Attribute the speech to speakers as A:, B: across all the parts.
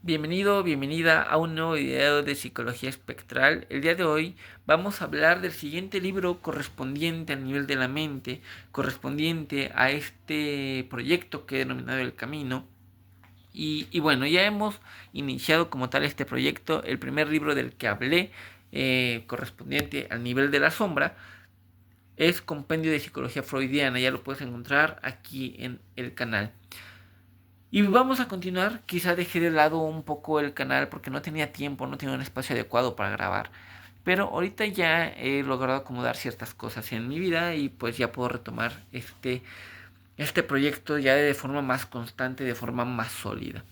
A: Bienvenido, bienvenida a un nuevo video de Psicología Espectral. El día de hoy vamos a hablar del siguiente libro correspondiente al nivel de la mente, correspondiente a este proyecto que he denominado El Camino. Y bueno, ya hemos iniciado como tal este proyecto. El primer libro del que hablé, correspondiente al nivel de la sombra, es Compendio de Psicología Freudiana. Ya lo puedes encontrar aquí en el canal. Y vamos a continuar, quizá dejé de lado un poco el canal porque no tenía tiempo, no tenía un espacio adecuado para grabar. Pero ahorita ya he logrado acomodar ciertas cosas en mi vida y pues ya puedo retomar este proyecto ya de forma más constante, de forma más sólida.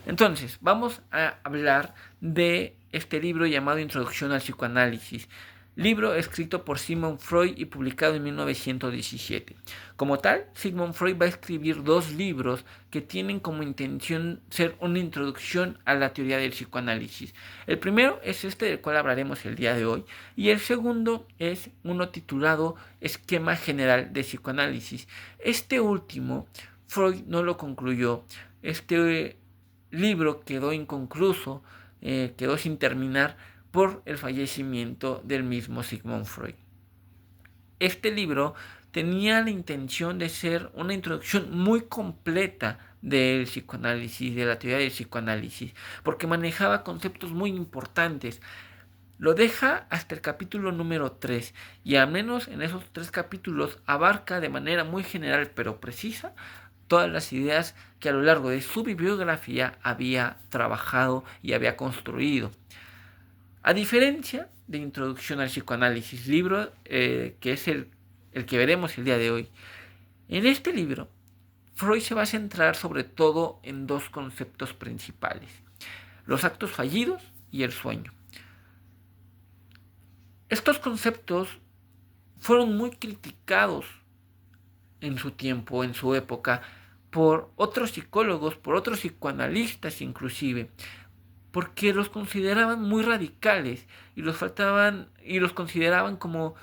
A: Entonces, vamos a hablar de este libro llamado Introducción al Psicoanálisis, libro escrito por Sigmund Freud y publicado en 1917. Como tal, Sigmund Freud va a escribir dos libros que tienen como intención ser una introducción a la teoría del psicoanálisis. El primero es este del cual hablaremos el día de hoy y el segundo es uno titulado Esquema General de Psicoanálisis. Este último, Freud no lo concluyó. Este libro quedó inconcluso, quedó sin terminar por el fallecimiento del mismo Sigmund Freud. Este libro tenía la intención de ser una introducción muy completa del psicoanálisis, de la teoría del psicoanálisis, porque manejaba conceptos muy importantes. Lo deja hasta el capítulo número 3 y al menos en esos 3 capítulos abarca de manera muy general pero precisa todas las ideas que a lo largo de su bibliografía había trabajado y había construido. A diferencia de Introducción al Psicoanálisis, libro que es el que veremos el día de hoy, en este libro Freud se va a centrar sobre todo en dos conceptos principales: los actos fallidos y el sueño. Estos conceptos fueron muy criticados en su tiempo, en su época, por otros psicólogos, por otros psicoanalistas inclusive, porque los consideraban muy radicales y los consideraban como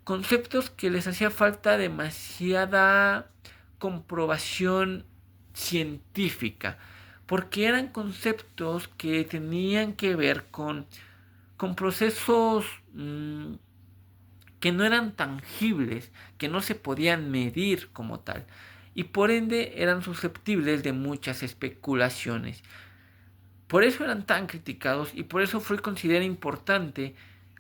A: conceptos que les hacía falta demasiada comprobación científica, porque eran conceptos que tenían que ver con procesos que no eran tangibles, que no se podían medir como tal, y por ende eran susceptibles de muchas especulaciones. Por eso eran tan criticados y por eso Freud considera importante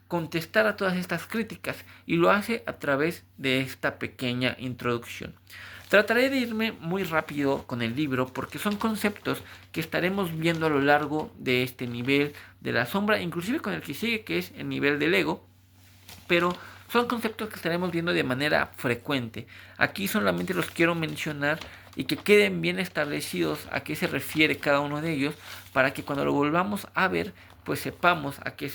A: contestar a todas estas críticas y lo hace a través de esta pequeña introducción. Trataré de irme muy rápido con el libro porque son conceptos que estaremos viendo a lo largo de este nivel de la sombra, inclusive con el que sigue, que es el nivel del ego, pero son conceptos que estaremos viendo de manera frecuente. Aquí solamente los quiero mencionar y que queden bien establecidos a qué se refiere cada uno de ellos, para que cuando lo volvamos a ver, pues sepamos a qué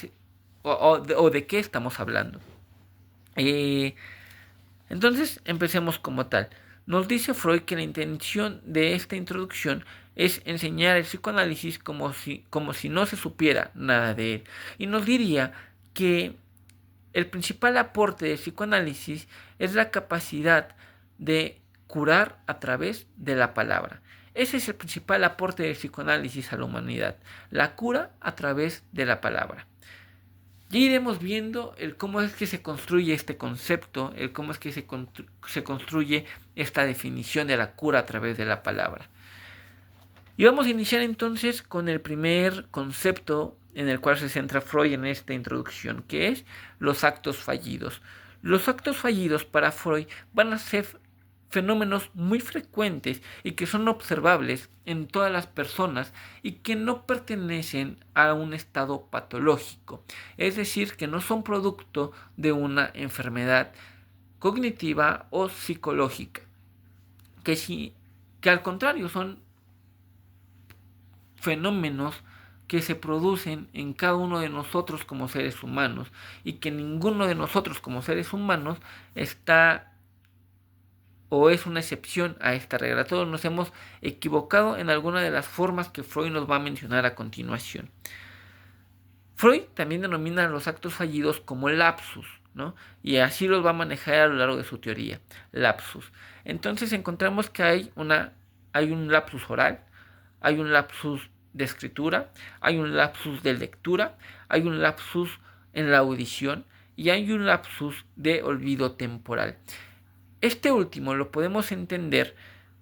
A: o de qué estamos hablando. Entonces, empecemos como tal. Nos dice Freud que la intención de esta introducción es enseñar el psicoanálisis como si no se supiera nada de él. Y nos diría que el principal aporte del psicoanálisis es la capacidad de curar a través de la palabra. Ese es el principal aporte del psicoanálisis a la humanidad, la cura a través de la palabra. Ya iremos viendo el cómo es que se construye este concepto, el cómo es que se construye esta definición de la cura a través de la palabra. Y vamos a iniciar entonces con el primer concepto en el cual se centra Freud en esta introducción, que es los actos fallidos. Los actos fallidos para Freud van a ser fenómenos muy frecuentes y que son observables en todas las personas y que no pertenecen a un estado patológico, es decir, que no son producto de una enfermedad cognitiva o psicológica, que al contrario son fenómenos que se producen en cada uno de nosotros como seres humanos y que ninguno de nosotros como seres humanos está o es una excepción a esta regla. Todos nos hemos equivocado en alguna de las formas que Freud nos va a mencionar a continuación. Freud también denomina los actos fallidos como lapsus, ¿no? Y así los va a manejar a lo largo de su teoría, lapsus. Entonces encontramos que hay un lapsus oral, hay un lapsus de escritura, hay un lapsus de lectura, hay un lapsus en la audición y hay un lapsus de olvido temporal. Este último lo podemos entender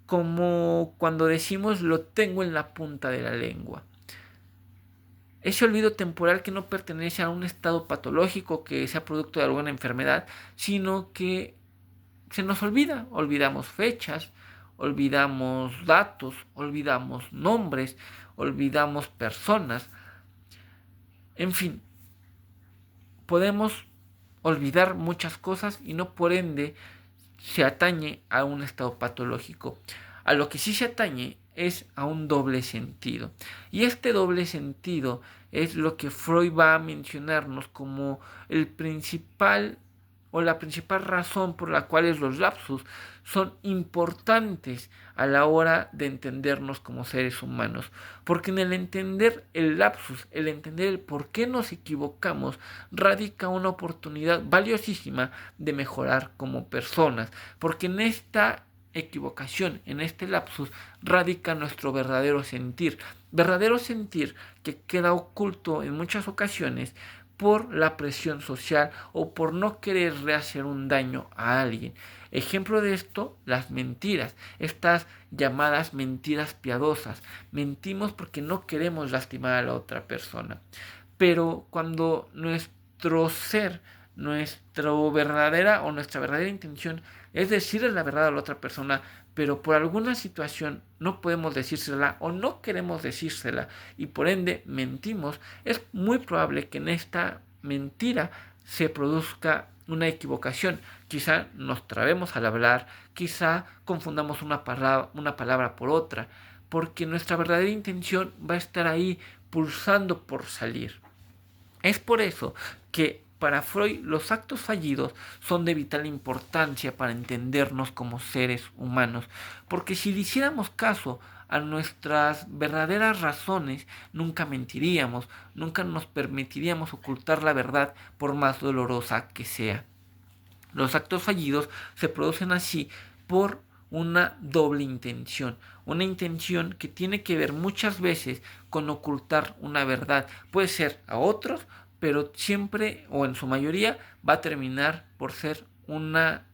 A: como cuando decimos lo tengo en la punta de la lengua. Ese olvido temporal que no pertenece a un estado patológico que sea producto de alguna enfermedad, sino que se nos olvida. Olvidamos fechas, olvidamos datos, olvidamos nombres, olvidamos personas. En fin, podemos olvidar muchas cosas y no por ende se atañe a un estado patológico. A lo que sí se atañe es a un doble sentido. Y este doble sentido es lo que Freud va a mencionarnos como el principal o la principal razón por la cual los lapsus son importantes a la hora de entendernos como seres humanos. Porque en el entender el lapsus, el entender el por qué nos equivocamos, radica una oportunidad valiosísima de mejorar como personas. Porque en esta equivocación, en este lapsus, radica nuestro verdadero sentir. Verdadero sentir que queda oculto en muchas ocasiones por la presión social o por no quererle hacer un daño a alguien. Ejemplo de esto, las mentiras, estas llamadas mentiras piadosas. Mentimos porque no queremos lastimar a la otra persona. Pero cuando nuestro ser, nuestra verdadera intención es decirle la verdad a la otra persona, pero por alguna situación no podemos decírsela o no queremos decírsela y por ende mentimos, es muy probable que en esta mentira se produzca una equivocación. Quizá nos trabemos al hablar, quizá confundamos una palabra por otra, porque nuestra verdadera intención va a estar ahí pulsando por salir. Es por eso que para Freud los actos fallidos son de vital importancia para entendernos como seres humanos, porque si le hiciéramos caso a nuestras verdaderas razones, nunca mentiríamos, nunca nos permitiríamos ocultar la verdad por más dolorosa que sea. Los actos fallidos se producen así por una doble intención, una intención que tiene que ver muchas veces con ocultar una verdad. Puede ser a otros, pero siempre o en su mayoría va a terminar por ser una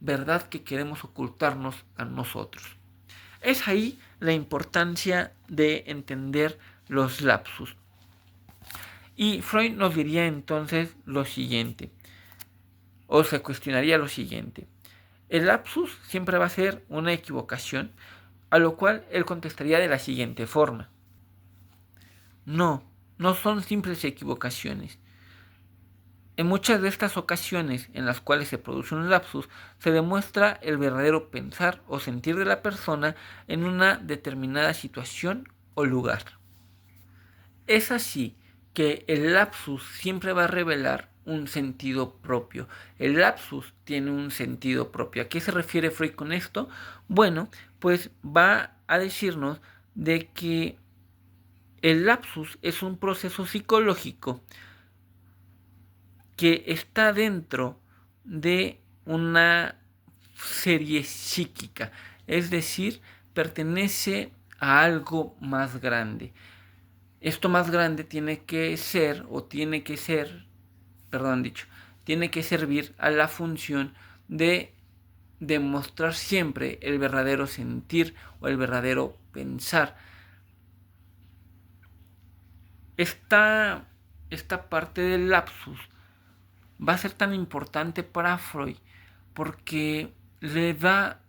A: verdad que queremos ocultarnos a nosotros. Es ahí la importancia de entender los lapsus. Y Freud nos diría entonces lo siguiente, o se cuestionaría lo siguiente. El lapsus siempre va a ser una equivocación, a lo cual él contestaría de la siguiente forma. No son simples equivocaciones. En muchas de estas ocasiones en las cuales se produce un lapsus, se demuestra el verdadero pensar o sentir de la persona en una determinada situación o lugar. Es así que el lapsus siempre va a revelar un sentido propio. El lapsus tiene un sentido propio. ¿A qué se refiere Freud con esto? Bueno, pues va a decirnos de que el lapsus es un proceso psicológico que está dentro de una serie psíquica, es decir, pertenece a algo más grande. Esto más grande tiene que servir a la función de demostrar siempre el verdadero sentir o el verdadero pensar. Esta parte del lapsus va a ser tan importante para Freud porque le da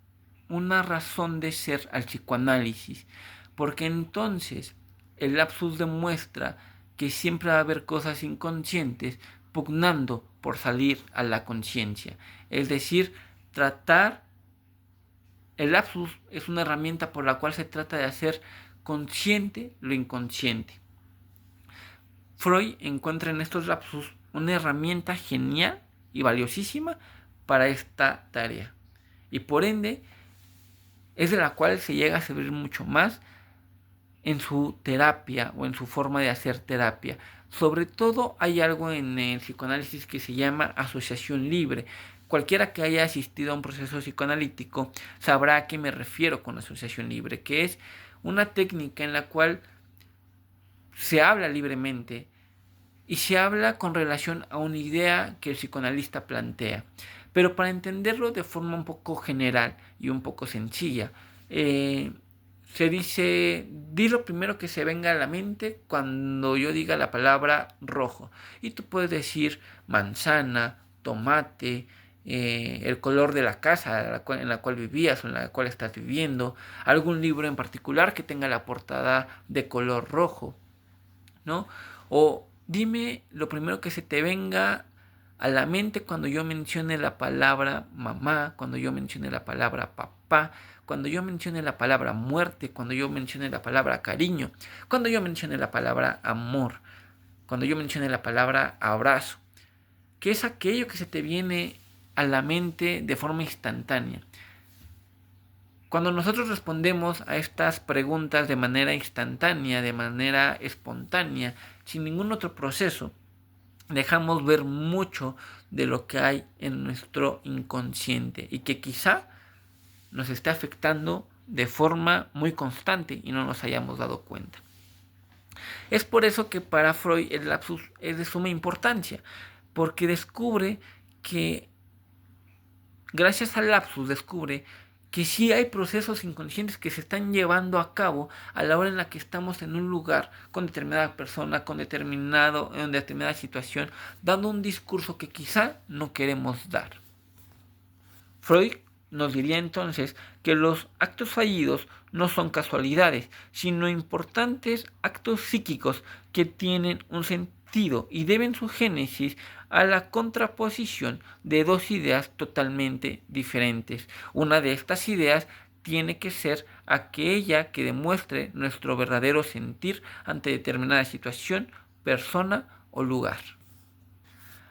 A: una razón de ser al psicoanálisis, porque entonces el lapsus demuestra que siempre va a haber cosas inconscientes pugnando por salir a la conciencia. Es decir, el lapsus es una herramienta por la cual se trata de hacer consciente lo inconsciente. Freud encuentra en estos lapsus una herramienta genial y valiosísima para esta tarea. Y por ende, es de la cual se llega a servir mucho más en su terapia o en su forma de hacer terapia. Sobre todo hay algo en el psicoanálisis que se llama asociación libre. Cualquiera que haya asistido a un proceso psicoanalítico sabrá a qué me refiero con asociación libre, que es una técnica en la cual se habla libremente y se habla con relación a una idea que el psicoanalista plantea. Pero para entenderlo de forma un poco general y un poco sencilla, se dice, di lo primero que se venga a la mente cuando yo diga la palabra rojo. Y tú puedes decir manzana, tomate, el color de la casa en la cual vivías o en la cual estás viviendo, algún libro en particular que tenga la portada de color rojo, ¿no? O dime lo primero que se te venga a la mente cuando yo mencione la palabra mamá, cuando yo mencione la palabra papá, cuando yo mencione la palabra muerte, cuando yo mencione la palabra cariño, cuando yo mencione la palabra amor, cuando yo mencione la palabra abrazo, que es aquello que se te viene a la mente de forma instantánea. Cuando nosotros respondemos a estas preguntas de manera instantánea, de manera espontánea, sin ningún otro proceso, dejamos ver mucho de lo que hay en nuestro inconsciente y que quizá nos esté afectando de forma muy constante y no nos hayamos dado cuenta. Es por eso que para Freud el lapsus es de suma importancia, porque descubre que, gracias al lapsus, descubre que sí hay procesos inconscientes que se están llevando a cabo a la hora en la que estamos en un lugar con determinada persona, en determinada situación, dando un discurso que quizá no queremos dar. Freud nos diría entonces que los actos fallidos no son casualidades, sino importantes actos psíquicos que tienen un sentido y deben su génesis a la contraposición de dos ideas totalmente diferentes. Una de estas ideas tiene que ser aquella que demuestre nuestro verdadero sentir ante determinada situación, persona o lugar.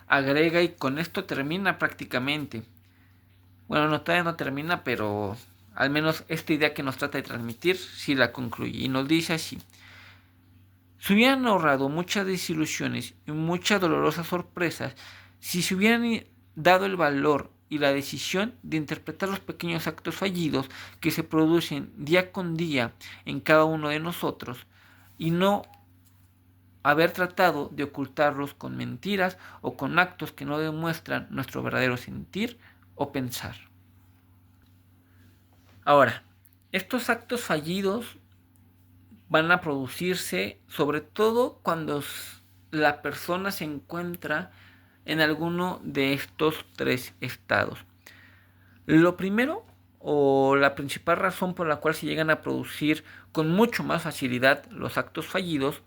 A: Agrega, y con esto termina prácticamente. Bueno, no, todavía no termina, pero al menos esta idea que nos trata de transmitir sí la concluye. Y nos dice así: se hubieran ahorrado muchas desilusiones y muchas dolorosas sorpresas si se hubieran dado el valor y la decisión de interpretar los pequeños actos fallidos que se producen día con día en cada uno de nosotros y no haber tratado de ocultarlos con mentiras o con actos que no demuestran nuestro verdadero sentir o pensar. Ahora, estos actos fallidos van a producirse sobre todo cuando la persona se encuentra en alguno de estos tres estados. Lo primero, o la principal razón por la cual se llegan a producir con mucho más facilidad los actos fallidos,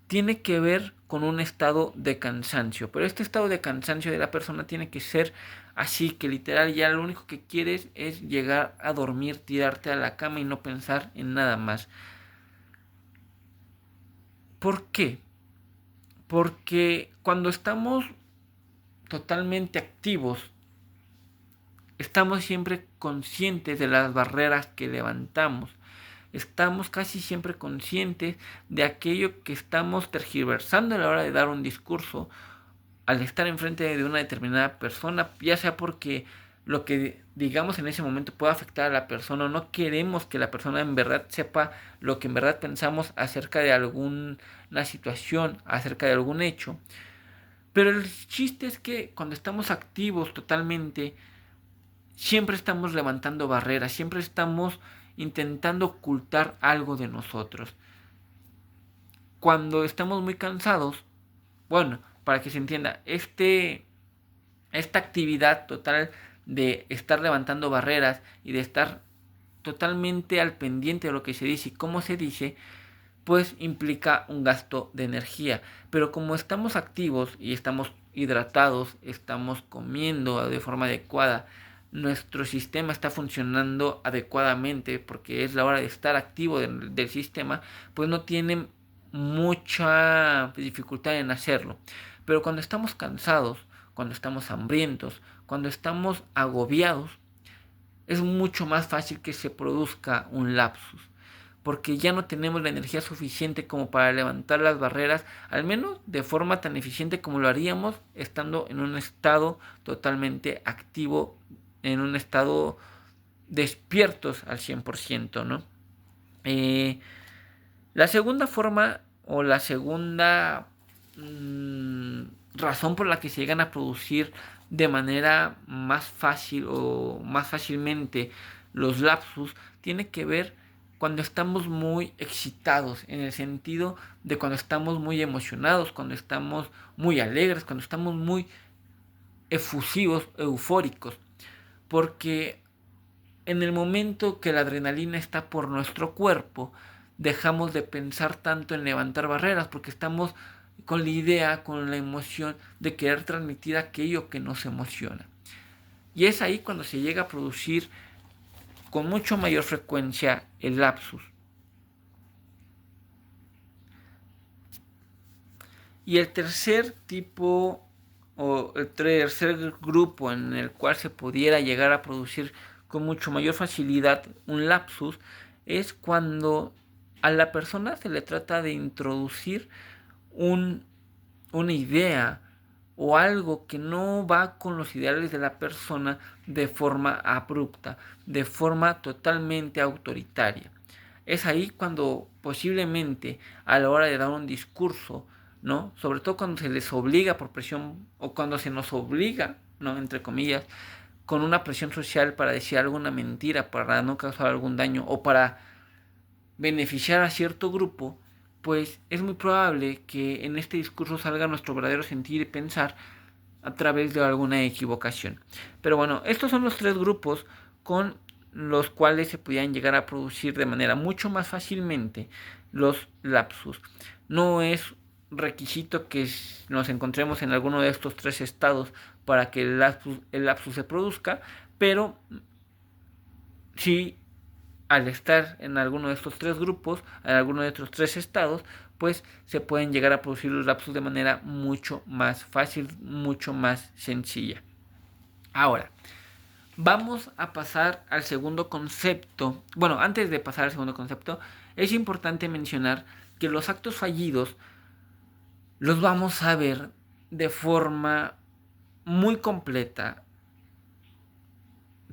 A: tiene que ver con un estado de cansancio. Pero este estado de cansancio de la persona tiene que ser así, que literal ya lo único que quieres es llegar a dormir, tirarte a la cama y no pensar en nada más. ¿Por qué? Porque cuando estamos totalmente activos, estamos siempre conscientes de las barreras que levantamos. Estamos casi siempre conscientes de aquello que estamos tergiversando a la hora de dar un discurso al estar enfrente de una determinada persona, ya sea porque lo que digamos en ese momento puede afectar a la persona, o no queremos que la persona en verdad sepa lo que en verdad pensamos acerca de alguna situación, acerca de algún hecho. Pero el chiste es que cuando estamos activos totalmente, siempre estamos levantando barreras, siempre estamos intentando ocultar algo de nosotros. Cuando estamos muy cansados, bueno, para que se entienda, esta actividad total de estar levantando barreras y de estar totalmente al pendiente de lo que se dice y cómo se dice, pues implica un gasto de energía. Pero como estamos activos y estamos hidratados, estamos comiendo de forma adecuada, nuestro sistema está funcionando adecuadamente porque es la hora de estar activo del sistema, pues no tienen mucha dificultad en hacerlo. Pero cuando estamos cansados, cuando estamos hambrientos, cuando estamos agobiados, es mucho más fácil que se produzca un lapsus, porque ya no tenemos la energía suficiente como para levantar las barreras, al menos de forma tan eficiente como lo haríamos estando en un estado totalmente activo, en un estado despiertos al 100%, ¿no? La segunda forma o la segunda razón por la que se llegan a producir de manera más fácil o más fácilmente los lapsus tiene que ver cuando estamos muy excitados, en el sentido de cuando estamos muy emocionados, cuando estamos muy alegres, cuando estamos muy efusivos, eufóricos, porque en el momento que la adrenalina está por nuestro cuerpo, dejamos de pensar tanto en levantar barreras, porque estamos con la idea, con la emoción de querer transmitir aquello que nos emociona. Y es ahí cuando se llega a producir con mucho mayor frecuencia el lapsus. Y el tercer tipo o el tercer grupo en el cual se pudiera llegar a producir con mucho mayor facilidad un lapsus es cuando a la persona se le trata de introducir una idea o algo que no va con los ideales de la persona de forma abrupta, de forma totalmente autoritaria. Es ahí cuando posiblemente a la hora de dar un discurso, ¿no? Sobre todo cuando se les obliga por presión o cuando se nos obliga, ¿no? Entre comillas, con una presión social para decir alguna mentira, para no causar algún daño o para beneficiar a cierto grupo, pues es muy probable que en este discurso salga nuestro verdadero sentir y pensar a través de alguna equivocación. Pero bueno, estos son los tres grupos con los cuales se podían llegar a producir de manera mucho más fácilmente los lapsus. No es requisito que nos encontremos en alguno de estos tres estados para que el lapsus se produzca, pero sí, al estar en alguno de estos tres grupos, en alguno de estos tres estados, pues se pueden llegar a producir los lapsus de manera mucho más fácil, mucho más sencilla. Ahora, vamos a pasar al segundo concepto. Bueno, antes de pasar al segundo concepto, es importante mencionar que los actos fallidos los vamos a ver de forma muy completa,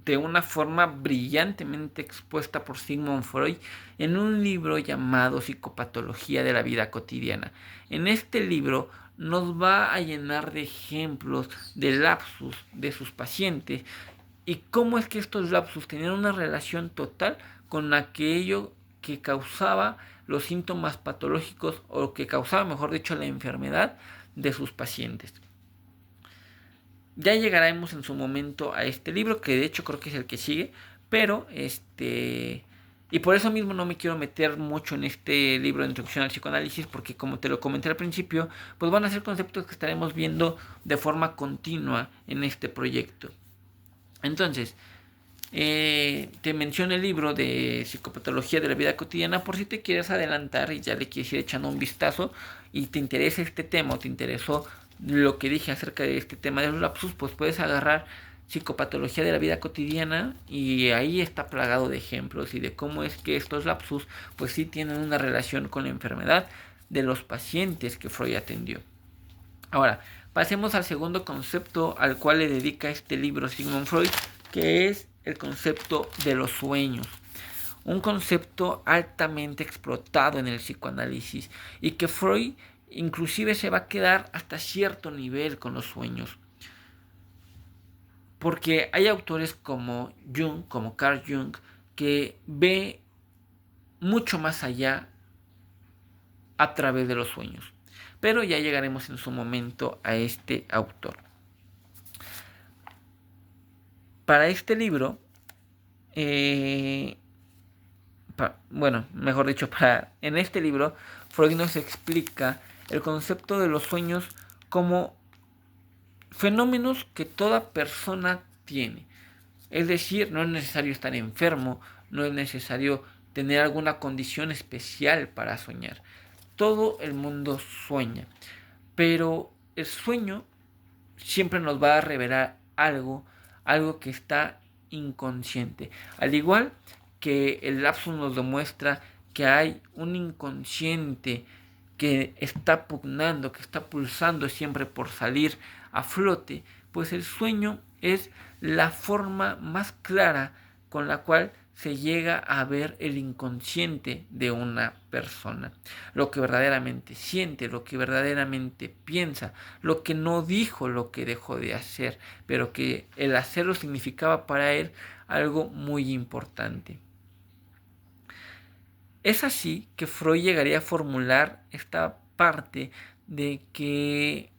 A: de una forma brillantemente expuesta por Sigmund Freud en un libro llamado Psicopatología de la vida cotidiana. En este libro nos va a llenar de ejemplos de lapsus de sus pacientes y cómo es que estos lapsus tenían una relación total con aquello que causaba los síntomas patológicos o que causaba, mejor dicho, la enfermedad de sus pacientes. Ya llegaremos en su momento a este libro, que de hecho creo que es el que sigue, pero y por eso mismo no me quiero meter mucho en este libro de introducción al psicoanálisis, porque como te lo comenté al principio, pues van a ser conceptos que estaremos viendo de forma continua en este proyecto. Entonces, te menciono el libro de Psicopatología de la vida cotidiana por si te quieres adelantar y ya le quieres ir echando un vistazo y te interesa este tema o te interesó lo que dije acerca de este tema de los lapsus, pues puedes agarrar Psicopatología de la vida cotidiana y ahí está plagado de ejemplos y de cómo es que estos lapsus pues sí tienen una relación con la enfermedad de los pacientes que Freud atendió. Ahora, pasemos al segundo concepto al cual le dedica este libro Sigmund Freud, que es el concepto de los sueños. Un concepto altamente explotado en el psicoanálisis y que Freud inclusive se va a quedar hasta cierto nivel con los sueños. Porque hay autores como Jung, como Carl Jung, que ve mucho más allá a través de los sueños. Pero ya llegaremos en su momento a este autor. Para este libro, en este libro, Freud nos explica el concepto de los sueños como fenómenos que toda persona tiene. Es decir, no es necesario estar enfermo, no es necesario tener alguna condición especial para soñar. Todo el mundo sueña, pero el sueño siempre nos va a revelar algo que está inconsciente. Al igual que el lapsus nos demuestra que hay un inconsciente que está pugnando, que está pulsando siempre por salir a flote, pues el sueño es la forma más clara con la cual se llega a ver el inconsciente de una persona, lo que verdaderamente siente, lo que verdaderamente piensa, lo que no dijo, lo que dejó de hacer, pero que el hacerlo significaba para él algo muy importante. Es así que Freud llegaría a formular esta parte de que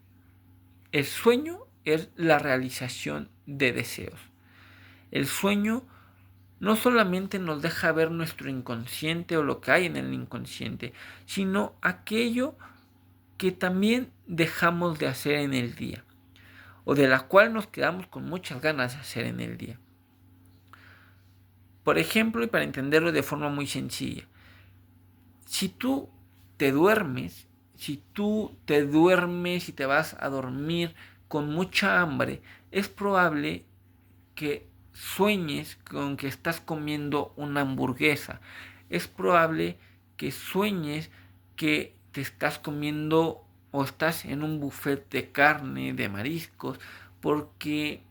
A: el sueño es la realización de deseos. El sueño no solamente nos deja ver nuestro inconsciente o lo que hay en el inconsciente, sino aquello que también dejamos de hacer en el día, o de la cual nos quedamos con muchas ganas de hacer en el día. Por ejemplo, y para entenderlo de forma muy sencilla, si tú te duermes, si te vas a dormir con mucha hambre, es probable que sueñes con que estás comiendo una hamburguesa. Es probable que sueñes que te estás comiendo o estás en un buffet de carne, de mariscos, porque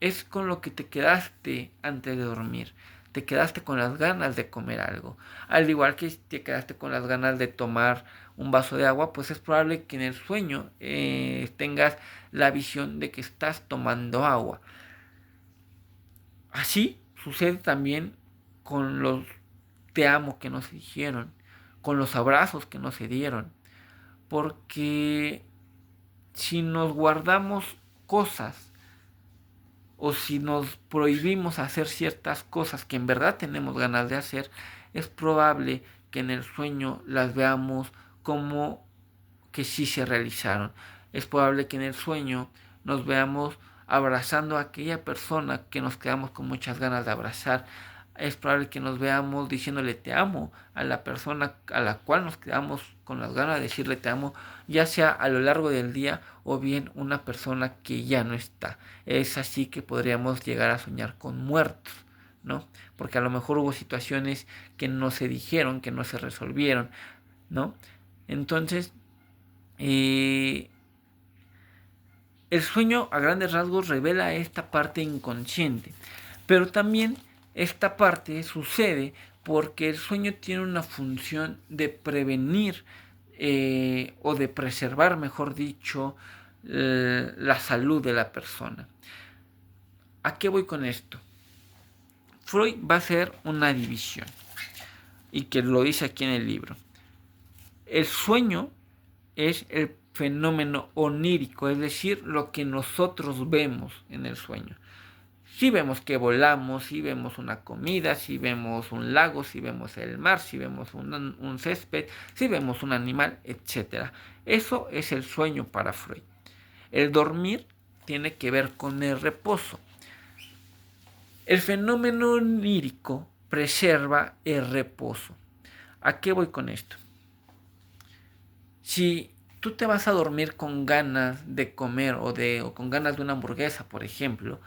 A: es con lo que te quedaste antes de dormir. Te quedaste con las ganas de comer algo. Al igual que te quedaste con las ganas de tomar un vaso de agua, pues es probable que en el sueño tengas la visión de que estás tomando agua. Así sucede también con los te amo que no se dijeron, con los abrazos que no se dieron. Porque si nos guardamos cosas o si nos prohibimos hacer ciertas cosas que en verdad tenemos ganas de hacer, es probable que en el sueño las veamos como que sí se realizaron. Es probable que en el sueño nos veamos abrazando a aquella persona que nos quedamos con muchas ganas de abrazar. Es probable que nos veamos diciéndole te amo a la persona a la cual nos quedamos con las ganas de decirle te amo, ya sea a lo largo del día o bien una persona que ya no está. Es así que podríamos llegar a soñar con muertos, ¿no? Porque a lo mejor hubo situaciones que no se dijeron, que no se resolvieron, ¿no? Entonces, el sueño a grandes rasgos revela esta parte inconsciente, pero también esta parte sucede porque el sueño tiene una función de prevenir o de preservar, mejor dicho, la salud de la persona. ¿A qué voy con esto? Freud va a hacer una división y que lo dice aquí en el libro. El sueño es el fenómeno onírico, es decir, lo que nosotros vemos en el sueño. Si vemos que volamos, si vemos una comida, si vemos un lago, si vemos el mar, si vemos un césped, si vemos un animal, etc. Eso es el sueño para Freud. El dormir tiene que ver con el reposo. El fenómeno onírico preserva el reposo. ¿A qué voy con esto? Si tú te vas a dormir con ganas de comer o con ganas de una hamburguesa, por ejemplo,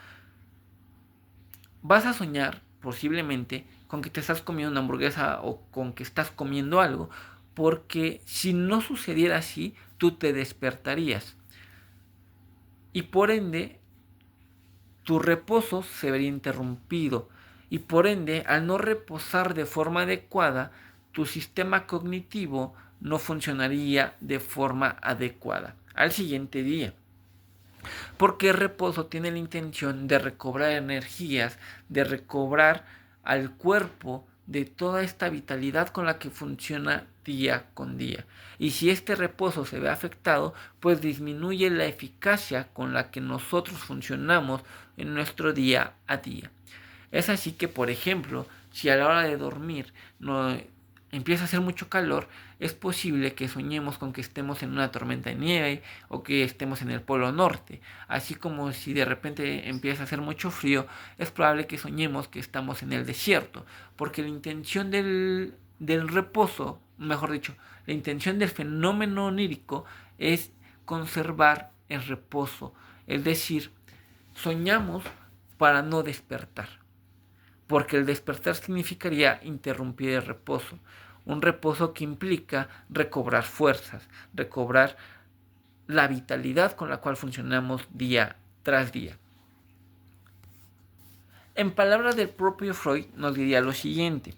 A: vas a soñar posiblemente con que te estás comiendo una hamburguesa o con que estás comiendo algo, porque si no sucediera así, tú te despertarías. Y por ende, tu reposo se vería interrumpido. Y por ende, al no reposar de forma adecuada, tu sistema cognitivo no funcionaría de forma adecuada al siguiente día. Porque el reposo tiene la intención de recobrar energías, de recobrar al cuerpo de toda esta vitalidad con la que funciona día con día. Y si este reposo se ve afectado, pues disminuye la eficacia con la que nosotros funcionamos en nuestro día a día. Es así que, por ejemplo, si a la hora de dormir no empieza a hacer mucho calor, es posible que soñemos con que estemos en una tormenta de nieve o que estemos en el polo norte. Así como si de repente empieza a hacer mucho frío, es probable que soñemos que estamos en el desierto, porque la intención del reposo, mejor dicho, la intención del fenómeno onírico es conservar el reposo, es decir, soñamos para no despertar, porque el despertar significaría interrumpir el reposo, un reposo que implica recobrar fuerzas, recobrar la vitalidad con la cual funcionamos día tras día. En palabras del propio Freud nos diría lo siguiente: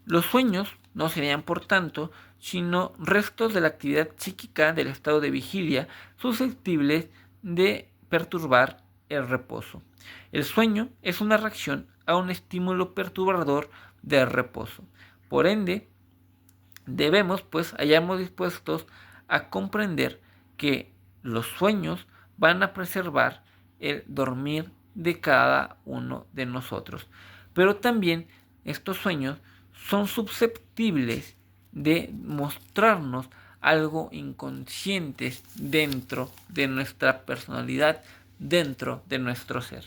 A: los sueños no serían, por tanto, sino restos de la actividad psíquica del estado de vigilia susceptibles de perturbar el reposo. El sueño es una reacción a un estímulo perturbador del reposo. Por ende, debemos, pues, hallarnos dispuestos a comprender que los sueños van a preservar el dormir de cada uno de nosotros. Pero también estos sueños son susceptibles de mostrarnos algo inconscientes dentro de nuestra personalidad, dentro de nuestro ser.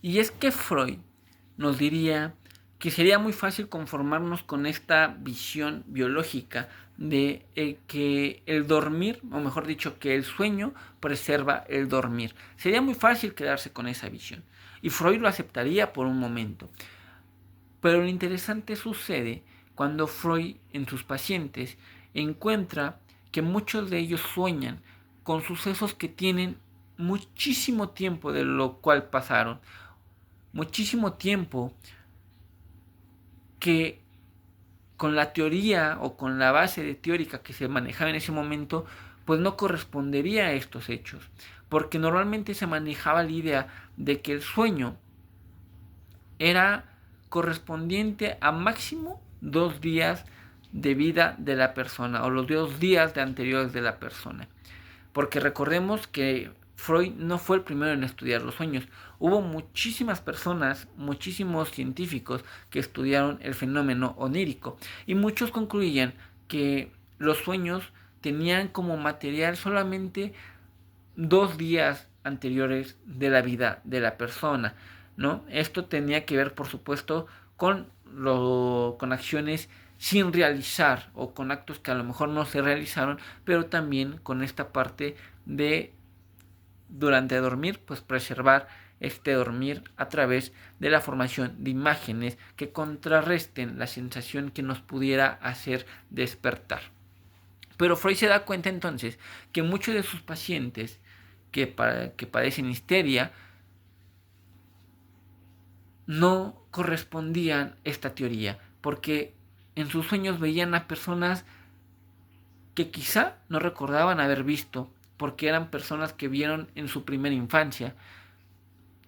A: Y es que Freud nos diría que sería muy fácil conformarnos con esta visión biológica de que el dormir, o mejor dicho, que el sueño preserva el dormir. Sería muy fácil quedarse con esa visión. Y Freud lo aceptaría por un momento. Pero lo interesante sucede cuando Freud en sus pacientes encuentra que muchos de ellos sueñan con sucesos que tienen muchísimo tiempo de lo cual pasaron. Muchísimo tiempo que con la teoría o con la base teórica que se manejaba en ese momento, pues no correspondería a estos hechos. Porque normalmente se manejaba la idea de que el sueño era correspondiente a máximo 2 días de vida de la persona o los 2 días de anteriores de la persona. Porque recordemos que Freud no fue el primero en estudiar los sueños. Hubo muchísimas personas, muchísimos científicos que estudiaron el fenómeno onírico y muchos concluían que los sueños tenían como material solamente 2 días anteriores de la vida de la persona, ¿no? Esto tenía que ver, por supuesto, con acciones sin realizar o con actos que a lo mejor no se realizaron, pero también con esta parte de durante dormir, pues preservar este dormir a través de la formación de imágenes que contrarresten la sensación que nos pudiera hacer despertar. Pero Freud se da cuenta entonces que muchos de sus pacientes que padecen histeria no correspondían a esta teoría, porque en sus sueños veían a personas que quizá no recordaban haber visto, porque eran personas que vieron en su primera infancia,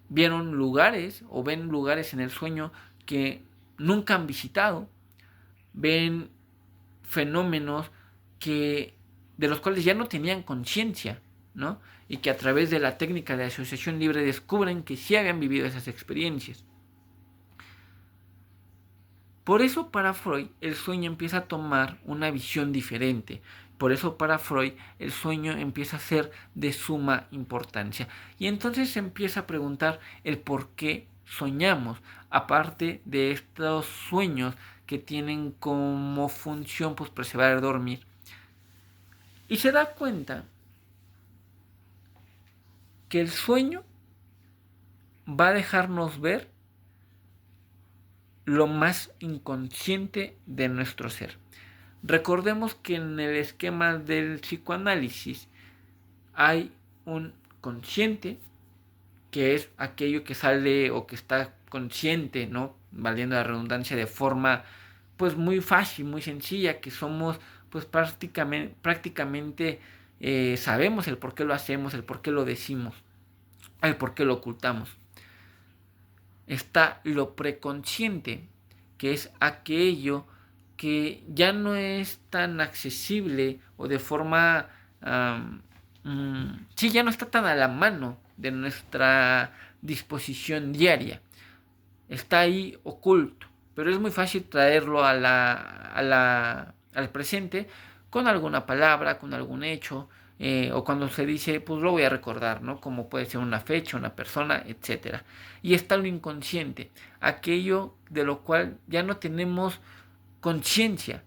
A: vieron lugares o ven lugares en el sueño que nunca han visitado, ven fenómenos de los cuales ya no tenían conciencia, ¿no? Y que a través de la técnica de asociación libre descubren que sí habían vivido esas experiencias. Por eso para Freud el sueño empieza a tomar una visión diferente. Por eso para Freud el sueño empieza a ser de suma importancia. Y entonces se empieza a preguntar el por qué soñamos, aparte de estos sueños que tienen como función pues preservar el dormir. Y se da cuenta que el sueño va a dejarnos ver lo más inconsciente de nuestro ser. Recordemos que en el esquema del psicoanálisis hay un consciente, que es aquello que sale o que está consciente, ¿no? Valiendo la redundancia, de forma pues muy fácil, muy sencilla, que somos pues prácticamente sabemos el por qué lo hacemos, el por qué lo decimos, el por qué lo ocultamos. Está lo preconsciente, que es aquello que ya no es tan accesible o de forma ya no está tan a la mano de nuestra disposición diaria. Está ahí oculto, pero es muy fácil traerlo al presente con alguna palabra, con algún hecho, o cuando se dice, pues lo voy a recordar, ¿no? Como puede ser una fecha, una persona, etcétera. Y está lo inconsciente, aquello de lo cual ya no tenemos conciencia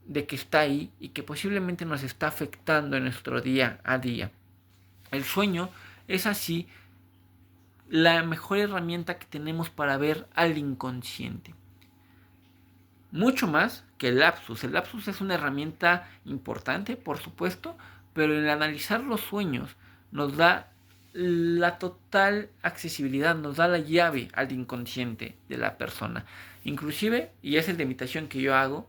A: de que está ahí y que posiblemente nos está afectando en nuestro día a día. El sueño es así la mejor herramienta que tenemos para ver al inconsciente. Mucho más que el lapsus. El lapsus es una herramienta importante, por supuesto, pero el analizar los sueños nos da la total accesibilidad, nos da la llave al inconsciente de la persona. Inclusive, y esa es la invitación que yo hago,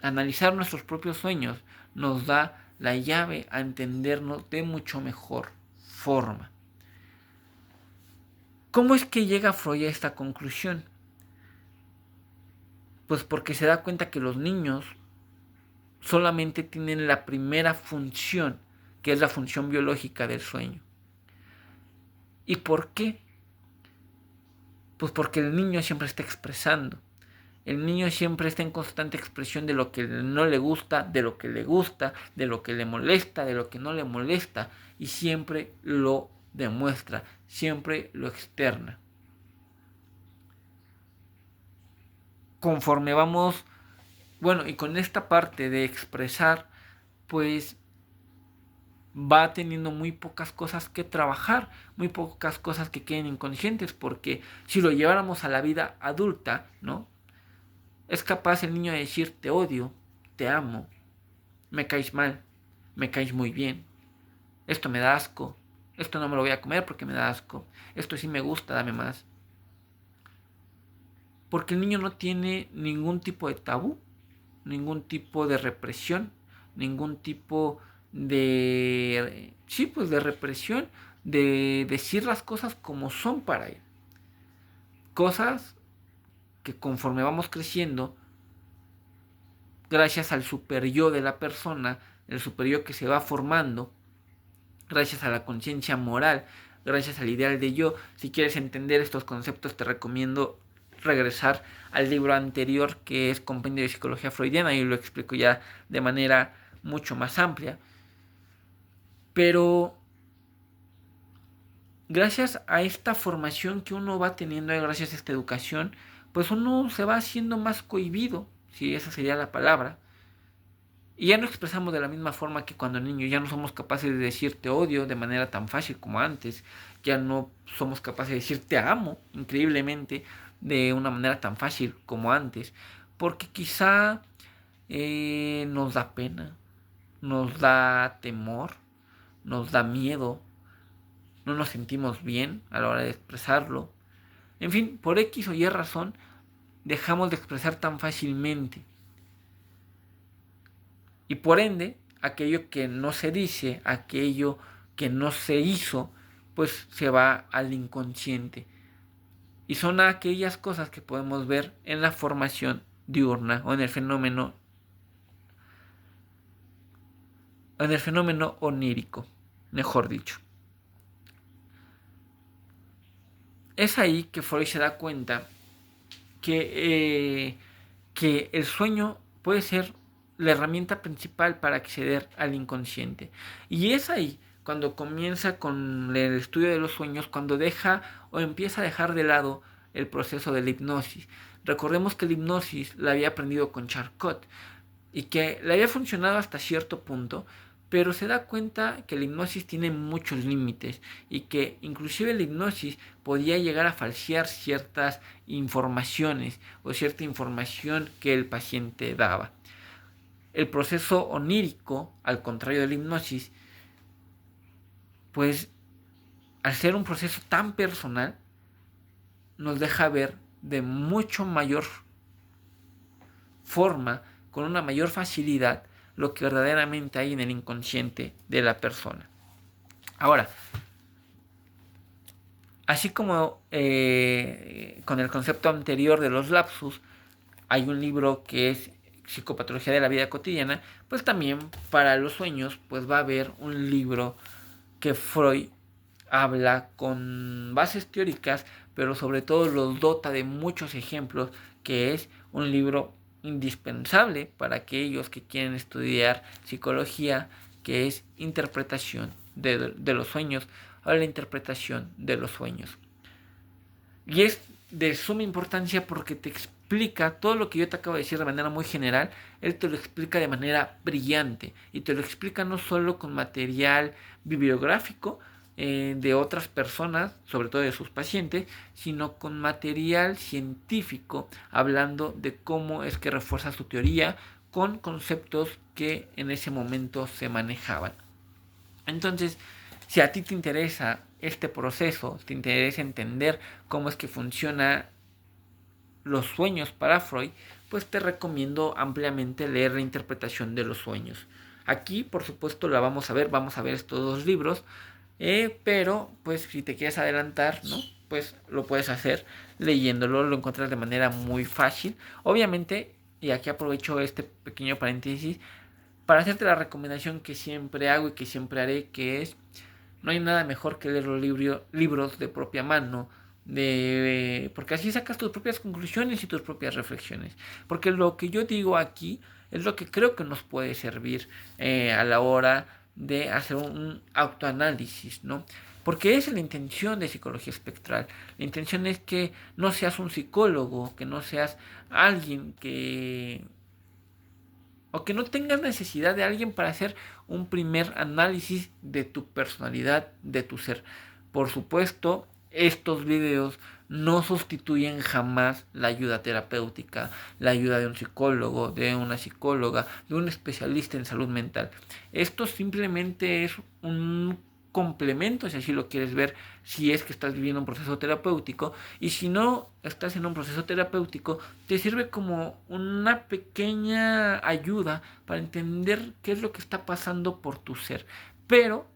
A: analizar nuestros propios sueños nos da la llave a entendernos de mucho mejor forma. ¿Cómo es que llega Freud a esta conclusión? Pues porque se da cuenta que los niños solamente tienen la primera función, que es la función biológica del sueño. ¿Y por qué? Pues porque el niño siempre está expresando. El niño siempre está en constante expresión de lo que no le gusta, de lo que le gusta, de lo que le molesta, de lo que no le molesta. Y siempre lo demuestra, siempre lo externa. Conforme vamos, y con esta parte de expresar, pues va teniendo muy pocas cosas que trabajar, muy pocas cosas que queden inconscientes, porque si lo lleváramos a la vida adulta, ¿no? Es capaz el niño de decir: te odio, te amo, me caes mal, me caes muy bien, esto me da asco, esto no me lo voy a comer porque me da asco, esto sí me gusta, dame más. Porque el niño no tiene ningún tipo de tabú, ningún tipo de represión, ningún tipo de represión, de decir las cosas como son para él. Cosas que conforme vamos creciendo, gracias al super yo de la persona, el super yo que se va formando, gracias a la conciencia moral, gracias al ideal de yo. Si quieres entender estos conceptos, te recomiendo regresar al libro anterior, que es Compendio de Psicología Freudiana, y lo explico ya de manera mucho más amplia. Pero gracias a esta formación que uno va teniendo, gracias a esta educación, pues uno se va haciendo más cohibido, si esa sería la palabra. Y ya no expresamos de la misma forma que cuando niños, ya no somos capaces de decir te odio de manera tan fácil como antes, ya no somos capaces de decir te amo increíblemente de una manera tan fácil como antes, porque quizá nos da pena, nos da temor, nos da miedo, no nos sentimos bien a la hora de expresarlo. En fin, por X o Y razón, dejamos de expresar tan fácilmente. Y por ende, aquello que no se dice, aquello que no se hizo, pues se va al inconsciente. Y son aquellas cosas que podemos ver en la formación diurna o en el fenómeno onírico, mejor dicho. Es ahí que Freud se da cuenta que el sueño puede ser la herramienta principal para acceder al inconsciente. Y es ahí cuando comienza con el estudio de los sueños, cuando deja o empieza a dejar de lado el proceso de la hipnosis. Recordemos que la hipnosis la había aprendido con Charcot y que le había funcionado hasta cierto punto, pero se da cuenta que la hipnosis tiene muchos límites y que inclusive la hipnosis podía llegar a falsear ciertas informaciones o cierta información que el paciente daba. El proceso onírico, al contrario de la hipnosis, pues al ser un proceso tan personal, nos deja ver de mucho mayor forma, con una mayor facilidad, lo que verdaderamente hay en el inconsciente de la persona. Ahora, así como con el concepto anterior de los lapsus, hay un libro que es Psicopatología de la Vida Cotidiana, pues también para los sueños pues va a haber un libro que Freud habla con bases teóricas, pero sobre todo los dota de muchos ejemplos, que es un libro indispensable para aquellos que quieren estudiar psicología, que es Interpretación de los sueños, o la interpretación de los sueños. Y es de suma importancia porque te explica todo lo que yo te acabo de decir de manera muy general. Él te lo explica de manera brillante y te lo explica no solo con material bibliográfico de otras personas, sobre todo de sus pacientes, sino con material científico, hablando de cómo es que refuerza su teoría con conceptos que en ese momento se manejaban. Entonces, Si a ti te interesa este proceso, te interesa entender cómo es que funciona los sueños para Freud, pues te recomiendo ampliamente leer la interpretación de los sueños. Aquí, por supuesto, vamos a ver estos dos libros, pero pues si te quieres adelantar, ¿no? Pues lo puedes hacer leyéndolo, lo encuentras de manera muy fácil. Obviamente, y aquí aprovecho este pequeño paréntesis para hacerte la recomendación que siempre hago y que siempre haré, que es, no hay nada mejor que leer los libros de propia mano, porque así sacas tus propias conclusiones y tus propias reflexiones. Porque lo que yo digo aquí es lo que creo que nos puede servir a la hora de hacer un autoanálisis, ¿no? Porque esa es la intención de psicología espectral. La intención es que no seas un psicólogo, que no seas alguien o que no tengas necesidad de alguien para hacer un primer análisis de tu personalidad, de tu ser. Por supuesto, estos videos no sustituyen jamás la ayuda terapéutica, la ayuda de un psicólogo, de una psicóloga, de un especialista en salud mental. Esto simplemente es un complemento, si así lo quieres ver, si es que estás viviendo un proceso terapéutico, y si no estás en un proceso terapéutico, te sirve como una pequeña ayuda para entender qué es lo que está pasando por tu ser. Pero,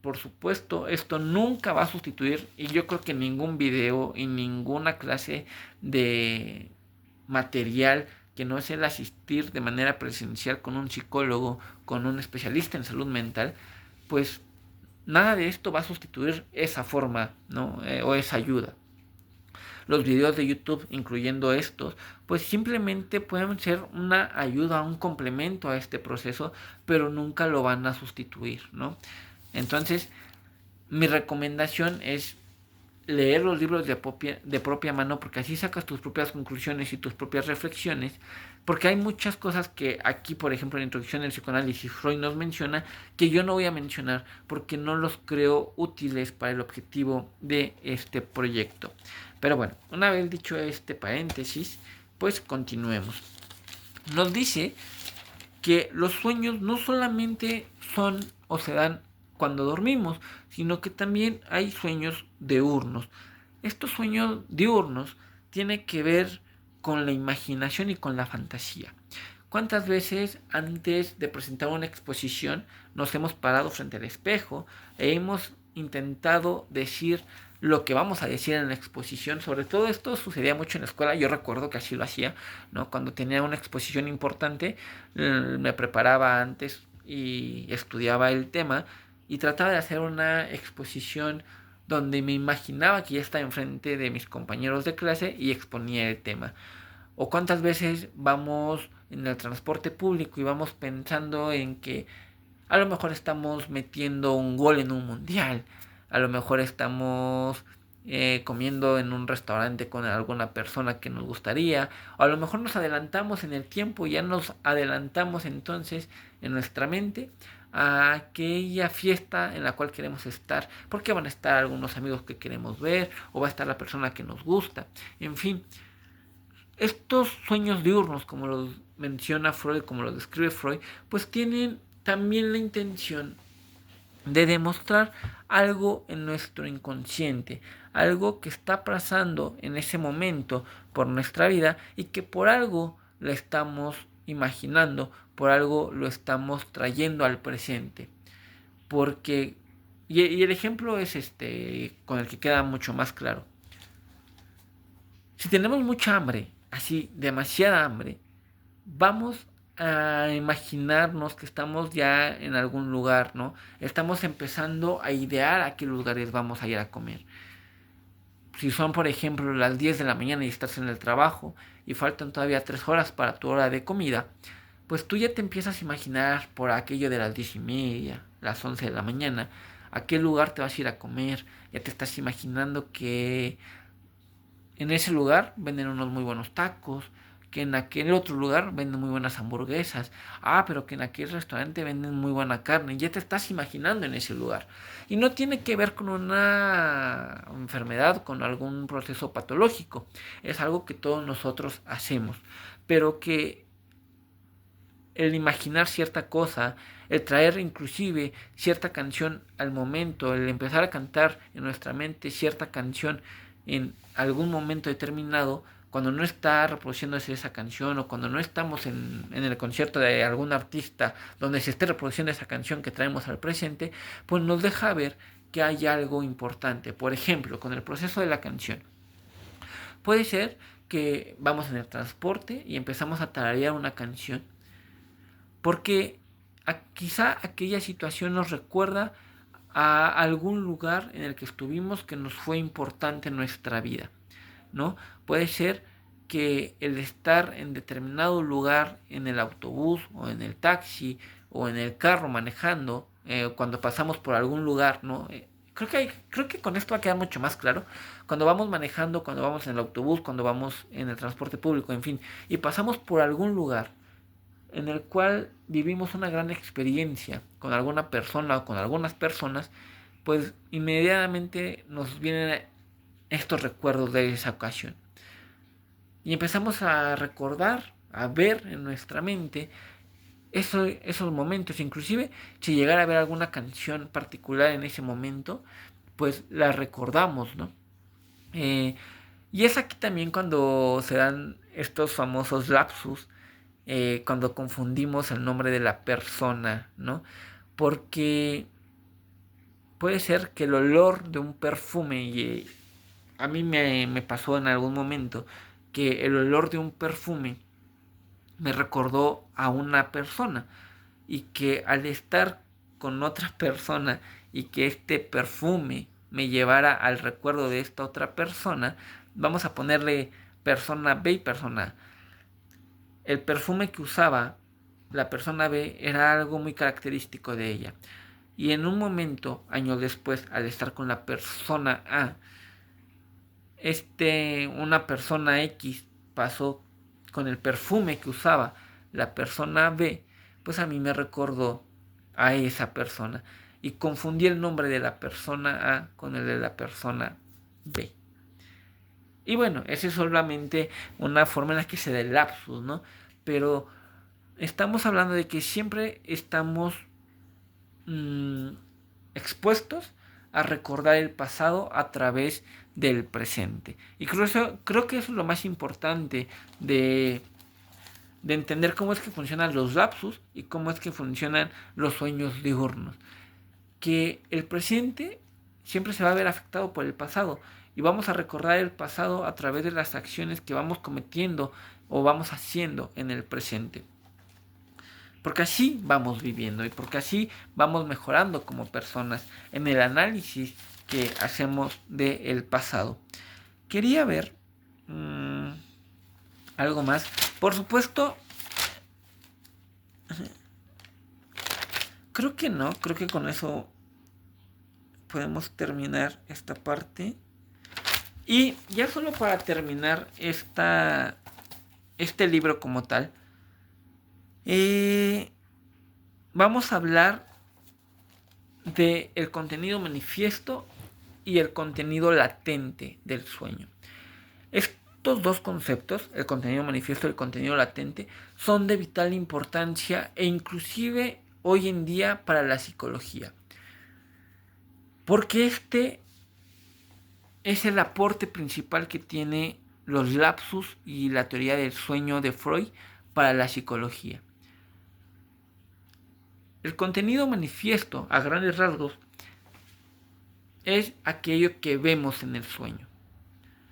A: por supuesto, esto nunca va a sustituir, y yo creo que ningún video y ninguna clase de material que no es el asistir de manera presencial con un psicólogo, con un especialista en salud mental, pues nada de esto va a sustituir esa forma, ¿no? O esa ayuda. Los videos de YouTube, incluyendo estos, pues simplemente pueden ser una ayuda, un complemento a este proceso, pero nunca lo van a sustituir, ¿no? Entonces, mi recomendación es leer los libros de propia mano, porque así sacas tus propias conclusiones y tus propias reflexiones, porque hay muchas cosas que aquí, por ejemplo, en la introducción del psicoanálisis, Freud nos menciona, que yo no voy a mencionar porque no los creo útiles para el objetivo de este proyecto. Pero bueno, una vez dicho este paréntesis, pues continuemos. Nos dice que los sueños no solamente son o se dan cuando dormimos, sino que también hay sueños diurnos. Estos sueños diurnos tienen que ver con la imaginación y con la fantasía. ¿Cuántas veces antes de presentar una exposición nos hemos parado frente al espejo e hemos intentado decir lo que vamos a decir en la exposición? Sobre todo esto sucedía mucho en la escuela, yo recuerdo que así lo hacía, ¿no? Cuando tenía una exposición importante, me preparaba antes y estudiaba el tema y trataba de hacer una exposición donde me imaginaba que ya estaba enfrente de mis compañeros de clase y exponía el tema. O cuántas veces vamos en el transporte público y vamos pensando en que a lo mejor estamos metiendo un gol en un mundial, a lo mejor estamos comiendo en un restaurante con alguna persona que nos gustaría, o a lo mejor nos adelantamos en el tiempo y ya nos adelantamos entonces en nuestra mente a aquella fiesta en la cual queremos estar, porque van a estar algunos amigos que queremos ver, o va a estar la persona que nos gusta, en fin. Estos sueños diurnos, como los menciona Freud, como los describe Freud, pues tienen también la intención de demostrar algo en nuestro inconsciente, algo que está pasando en ese momento por nuestra vida y que por algo lo estamos imaginando, por algo lo estamos trayendo al presente. Porque, y el ejemplo es este, con el que queda mucho más claro. Si tenemos mucha hambre, así, demasiada hambre, vamos a imaginarnos que estamos ya en algún lugar, ¿no? Estamos empezando a idear a qué lugares vamos a ir a comer. Si son, por ejemplo, las 10 de la mañana y estás en el trabajo y faltan todavía 3 horas para tu hora de comida, pues tú ya te empiezas a imaginar por aquello de las 10:30, las 11 de la mañana, a qué lugar te vas a ir a comer. Ya te estás imaginando que en ese lugar venden unos muy buenos tacos, que en aquel otro lugar venden muy buenas hamburguesas, pero que en aquel restaurante venden muy buena carne. Ya te estás imaginando en ese lugar. Y no tiene que ver con una enfermedad, con algún proceso patológico. Es algo que todos nosotros hacemos, pero que el imaginar cierta cosa, el traer inclusive cierta canción al momento, el empezar a cantar en nuestra mente cierta canción en algún momento determinado, cuando no está reproduciéndose esa canción o cuando no estamos en el concierto de algún artista donde se esté reproduciendo esa canción que traemos al presente, pues nos deja ver que hay algo importante. Por ejemplo, con el proceso de la canción. Puede ser que vamos en el transporte y empezamos a tararear una canción porque quizá aquella situación nos recuerda a algún lugar en el que estuvimos que nos fue importante en nuestra vida, ¿no? Puede ser que el estar en determinado lugar en el autobús o en el taxi o en el carro manejando, cuando pasamos por algún lugar, ¿no? Creo que con esto va a quedar mucho más claro. Cuando vamos manejando, cuando vamos en el autobús, cuando vamos en el transporte público, en fin, y pasamos por algún lugar en el cual vivimos una gran experiencia con alguna persona o con algunas personas, pues inmediatamente nos vienen estos recuerdos de esa ocasión. Y empezamos a recordar, a ver en nuestra mente esos momentos. Inclusive si llegara a ver alguna canción particular en ese momento, pues la recordamos, ¿no? Y es aquí también cuando se dan estos famosos lapsus, cuando confundimos el nombre de la persona, ¿no? Porque puede ser que el olor de un perfume, y a mí me pasó en algún momento, que el olor de un perfume me recordó a una persona y que al estar con otra persona y que este perfume me llevara al recuerdo de esta otra persona, vamos a ponerle persona B y persona A. El perfume que usaba la persona B era algo muy característico de ella. Y en un momento, años después, al estar con la persona A, una persona X pasó con el perfume que usaba la persona B, pues a mí me recordó a esa persona. Y confundí el nombre de la persona A con el de la persona B. Y bueno, esa es solamente una forma en la que se da el lapsus, ¿no? Pero estamos hablando de que siempre estamos expuestos a recordar el pasado a través del presente. Y creo que eso es lo más importante de entender cómo es que funcionan los lapsus y cómo es que funcionan los sueños diurnos. Que el presente siempre se va a ver afectado por el pasado y vamos a recordar el pasado a través de las acciones que vamos cometiendo o vamos haciendo en el presente. Porque así vamos viviendo y porque así vamos mejorando como personas en el análisis que hacemos del pasado. Quería ver algo más. Por supuesto, creo que no. Creo que con eso podemos terminar esta parte. Y ya solo para terminar este libro como tal, vamos a hablar de el contenido manifiesto y el contenido latente del sueño. Estos dos conceptos, el contenido manifiesto y el contenido latente, son de vital importancia e inclusive hoy en día para la psicología. Porque este es el aporte principal que tiene los lapsus y la teoría del sueño de Freud para la psicología. El contenido manifiesto, a grandes rasgos, es aquello que vemos en el sueño.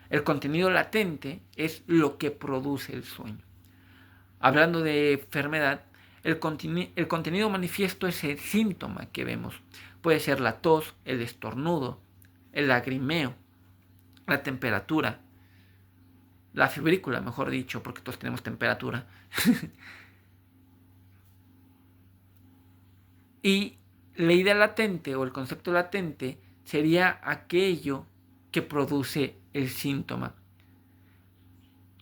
A: El contenido latente es lo que produce el sueño. Hablando de enfermedad, el contenido manifiesto es el síntoma que vemos. Puede ser la tos, el estornudo, el lagrimeo, la temperatura, la febrícula, mejor dicho, porque todos tenemos temperatura. Y la idea latente o el concepto latente sería aquello que produce el síntoma.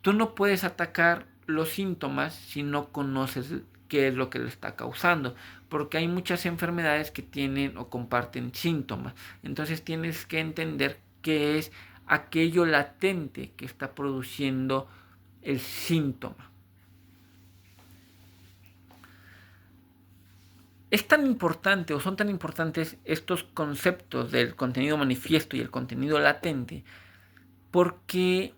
A: Tú no puedes atacar los síntomas si no conoces qué es lo que lo está causando, porque hay muchas enfermedades que tienen o comparten síntomas. Entonces tienes que entender qué es aquello latente que está produciendo el síntoma. Es tan importante o son tan importantes estos conceptos del contenido manifiesto y el contenido latente porque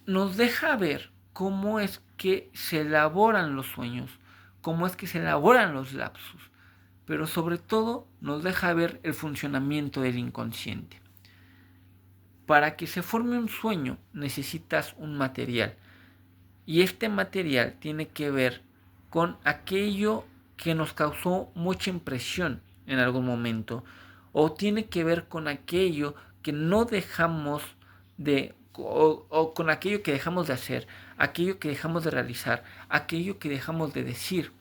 A: nos deja ver cómo es que se elaboran los sueños, cómo es que se elaboran los lapsus, pero sobre todo nos deja ver el funcionamiento del inconsciente. Para que se forme un sueño necesitas un material y este material tiene que ver con aquello que nos causó mucha impresión en algún momento o tiene que ver con aquello que no dejamos de o con aquello que dejamos de hacer, aquello que dejamos de realizar, aquello que dejamos de decir,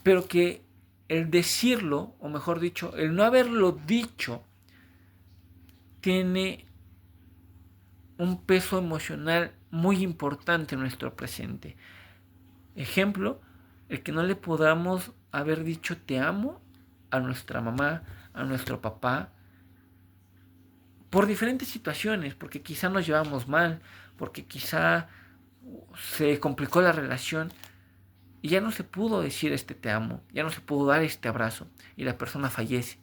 A: pero que el decirlo, o mejor dicho, el no haberlo dicho, tiene un peso emocional muy importante en nuestro presente. Ejemplo, el que no le podamos haber dicho te amo a nuestra mamá, a nuestro papá, por diferentes situaciones, porque quizá nos llevamos mal, porque quizá se complicó la relación y ya no se pudo decir este te amo, ya no se pudo dar este abrazo y la persona fallece.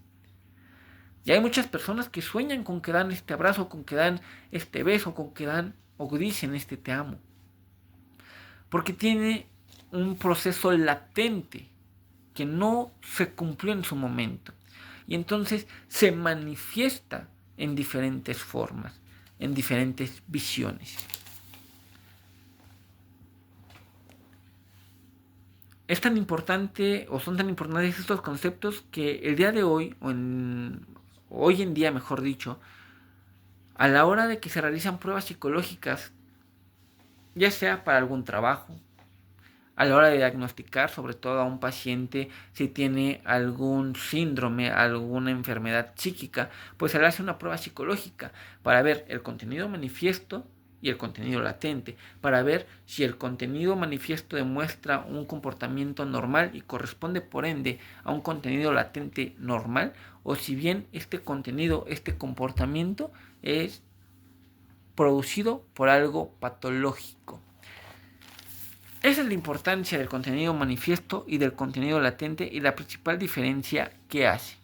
A: Y hay muchas personas que sueñan con que dan este abrazo, con que dan este beso, con que dan o dicen este te amo. Porque tiene un proceso latente que no se cumplió en su momento. Y entonces se manifiesta en diferentes formas, en diferentes visiones. Es tan importante o son tan importantes estos conceptos que el día de hoy, hoy en día mejor dicho, a la hora de que se realizan pruebas psicológicas, ya sea para algún trabajo, a la hora de diagnosticar sobre todo a un paciente si tiene algún síndrome, alguna enfermedad psíquica, pues se le hace una prueba psicológica para ver el contenido manifiesto y el contenido latente, para ver si el contenido manifiesto demuestra un comportamiento normal y corresponde por ende a un contenido latente normal, o si bien este contenido, este comportamiento es producido por algo patológico. Esa es la importancia del contenido manifiesto y del contenido latente y la principal diferencia que hace.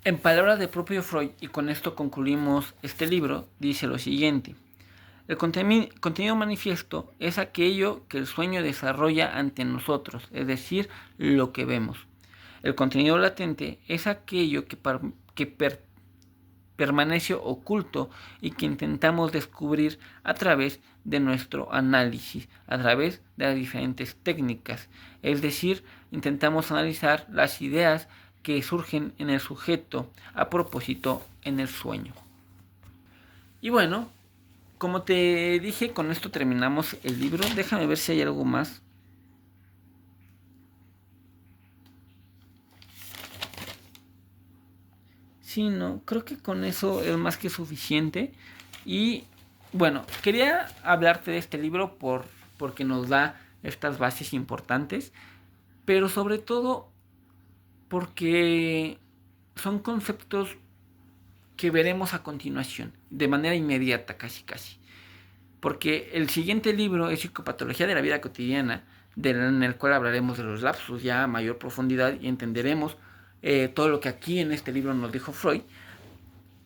A: En palabras del propio Freud, y con esto concluimos este libro, dice lo siguiente: el contenido manifiesto es aquello que el sueño desarrolla ante nosotros, es decir, lo que vemos. El contenido latente es aquello que permanece oculto y que intentamos descubrir a través de nuestro análisis, a través de las diferentes técnicas. Es decir, intentamos analizar las ideas que surgen en el sujeto a propósito en el sueño. Y bueno, como te dije, con esto terminamos el libro. Déjame ver si hay algo más. Sí, no, creo que con eso es más que suficiente. Y bueno, quería hablarte de este libro porque nos da estas bases importantes, pero sobre todo porque son conceptos que veremos a continuación, de manera inmediata casi. Porque el siguiente libro es Psicopatología de la Vida Cotidiana, en el cual hablaremos de los lapsus ya a mayor profundidad y entenderemos todo lo que aquí en este libro nos dijo Freud.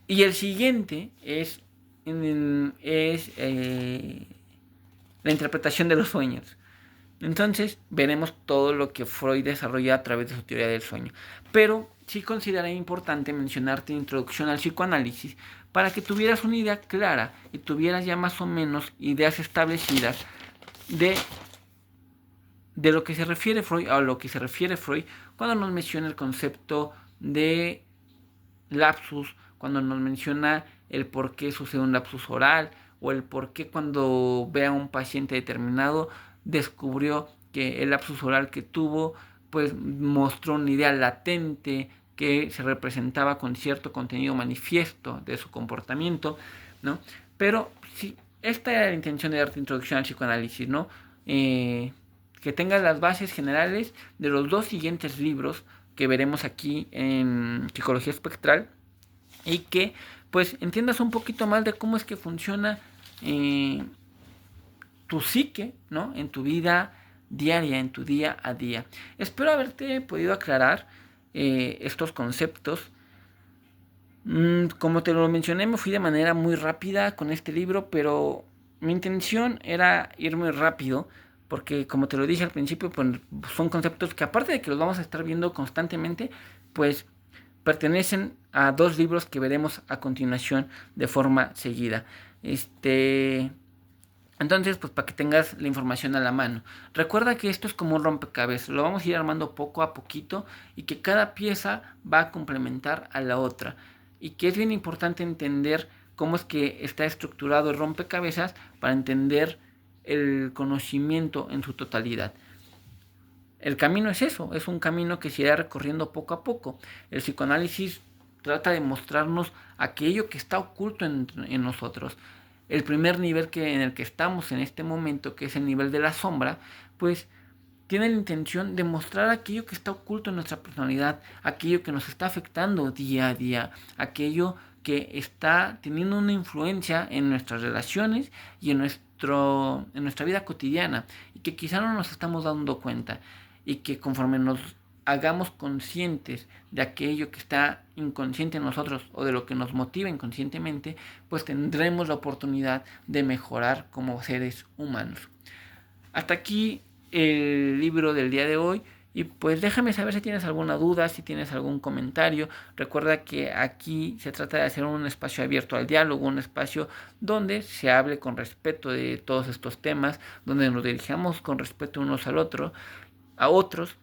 A: Y el siguiente es la interpretación de los sueños. Entonces veremos todo lo que Freud desarrolla a través de su teoría del sueño. Pero sí consideré importante mencionarte introducción al psicoanálisis para que tuvieras una idea clara y tuvieras ya más o menos ideas establecidas de lo que se refiere Freud, a lo que se refiere Freud cuando nos menciona el concepto de lapsus, cuando nos menciona el por qué sucede un lapsus oral o el por qué cuando ve a un paciente determinado descubrió que el lapsus oral que tuvo pues mostró una idea latente que se representaba con cierto contenido manifiesto de su comportamiento, ¿no? Pero sí, esta era la intención de darte introducción al psicoanálisis, ¿no? Que tengas las bases generales de los dos siguientes libros que veremos aquí en Psicología Espectral y que pues entiendas un poquito más de cómo es que funciona tu psique, ¿no? En tu vida diaria en tu día a día. Espero haberte podido aclarar estos conceptos. Como te lo mencioné, me fui de manera muy rápida con este libro, pero mi intención era ir muy rápido, porque como te lo dije al principio, pues son conceptos que aparte de que los vamos a estar viendo constantemente, pues pertenecen a dos libros que veremos a continuación de forma seguida. Entonces, pues para que tengas la información a la mano. Recuerda que esto es como un rompecabezas, lo vamos a ir armando poco a poquito y que cada pieza va a complementar a la otra. Y que es bien importante entender cómo es que está estructurado el rompecabezas para entender el conocimiento en su totalidad. El camino es eso, es un camino que se irá recorriendo poco a poco. El psicoanálisis trata de mostrarnos aquello que está oculto en nosotros. El primer nivel en el que estamos en este momento, que es el nivel de la sombra, pues tiene la intención de mostrar aquello que está oculto en nuestra personalidad, aquello que nos está afectando día a día, aquello que está teniendo una influencia en nuestras relaciones y en nuestra vida cotidiana, y que quizá no nos estamos dando cuenta, y que conforme nos hagamos conscientes de aquello que está inconsciente en nosotros o de lo que nos motiva inconscientemente, pues tendremos la oportunidad de mejorar como seres humanos. Hasta aquí el libro del día de hoy. Y pues déjame saber si tienes alguna duda, si tienes algún comentario. Recuerda que aquí se trata de hacer un espacio abierto al diálogo, un espacio donde se hable con respeto de todos estos temas, donde nos dirijamos con respeto unos a otros.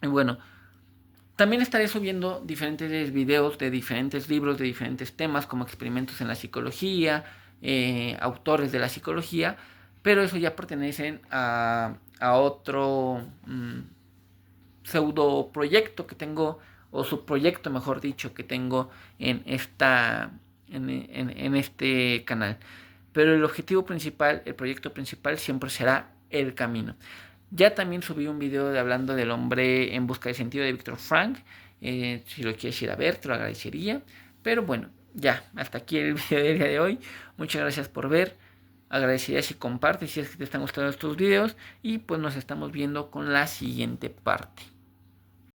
A: Y bueno, también estaré subiendo diferentes videos de diferentes libros, de diferentes temas, como experimentos en la psicología, autores de la psicología, pero eso ya pertenecen a otro pseudo proyecto que tengo, o subproyecto mejor dicho, que tengo en este canal. Pero el objetivo principal, el proyecto principal siempre será el camino. Ya también subí un video hablando del hombre en busca de sentido de Viktor Frankl. Si lo quieres ir a ver, te lo agradecería. Pero bueno, ya, hasta aquí el video del día de hoy. Muchas gracias por ver. Agradecería si compartes, si es que te están gustando estos videos. Y pues nos estamos viendo con la siguiente parte.